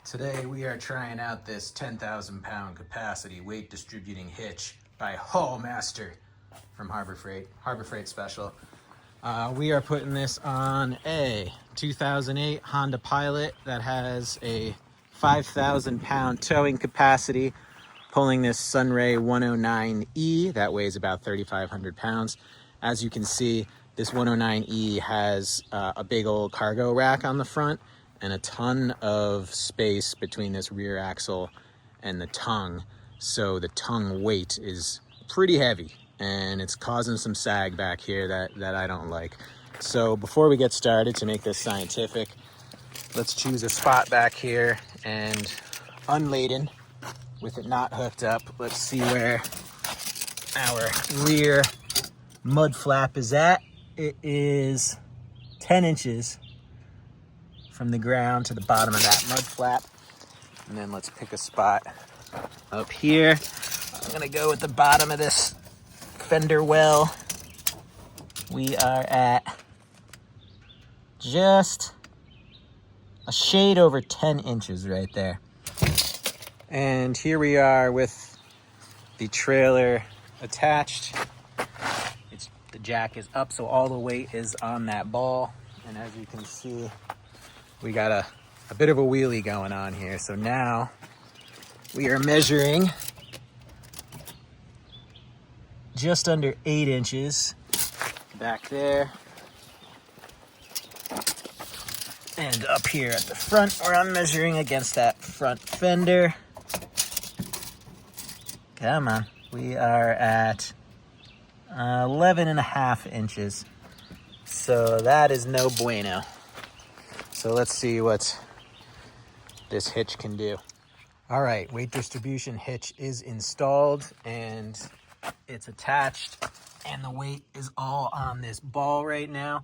Today we are trying out this 10,000 pound capacity weight distributing hitch by Haul Master from Harbor Freight Special. We are putting this on a 2008 Honda Pilot that has a 5,000 pound towing capacity, pulling this Sunray 109E that weighs about 3,500 pounds. As you can see, this 109E has a big old cargo rack on the front and a ton of space between this rear axle and the tongue. So the tongue weight is pretty heavy and it's causing some sag back here that I don't like. So before we get started, to make this scientific, let's choose a spot back here and unladen with it not hooked up. Let's see where our rear mud flap is at. It is 10 inches from the ground to the bottom of that mud flap. And then let's pick a spot up here. I'm gonna go with the bottom of this fender well. We are at just a shade over 10 inches right there. And here we are with the trailer attached. The jack is up, so all the weight is on that ball. And as you can see, we got a bit of a wheelie going on here. So now we are measuring just under 8 inches back there. And up here at the front, where I'm measuring against that front fender. Come on. We are at 11.5 inches. So that is no bueno. So let's see what this hitch can do. All right, weight distribution hitch is installed and it's attached, and the weight is all on this ball right now.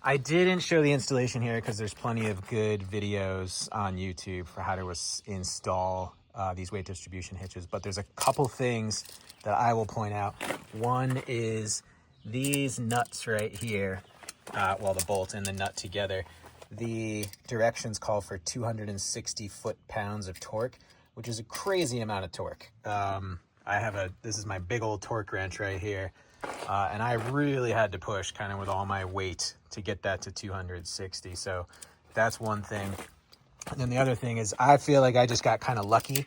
I didn't show the installation here because there's plenty of good videos on YouTube for how to install these weight distribution hitches, but there's a couple things that I will point out. One is these nuts right here, the bolt and the nut together. The directions call for 260 foot-pounds of torque, which is a crazy amount of torque. This is my big old torque wrench right here, and I really had to push kind of with all my weight to get that to 260. So that's one thing. And then the other thing is I feel like I just got kind of lucky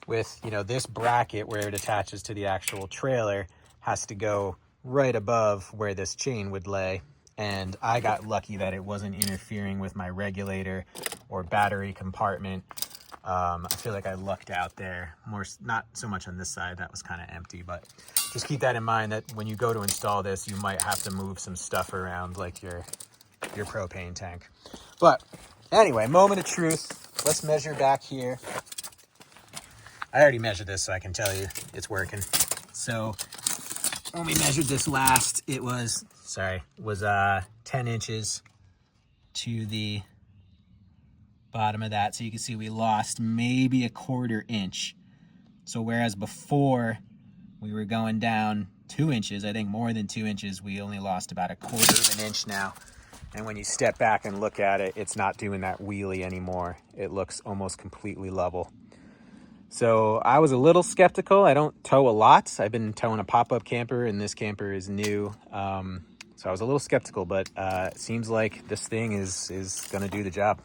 with, this bracket where it attaches to the actual trailer has to go right above where this chain would lay. And I got lucky that it wasn't interfering with my regulator or battery compartment. I feel like I lucked out there. Not so much on this side, that was kind of empty, but just keep that in mind that when you go to install this, you might have to move some stuff around, like your propane tank. But anyway, moment of truth. Let's measure back here. I already measured this, so I can tell you it's working. So when we measured this last, it was 10 inches to the bottom of that. So you can see we lost maybe a 1/4 inch. So whereas before we were going down 2 inches, I think more than 2 inches, we only lost about a 1/4 of an inch now. And when you step back and look at it, it's not doing that wheelie anymore. It looks almost completely level. So I was a little skeptical. I don't tow a lot. I've been towing a pop-up camper, and this camper is new. So I was a little skeptical, but it seems like this thing is going to do the job.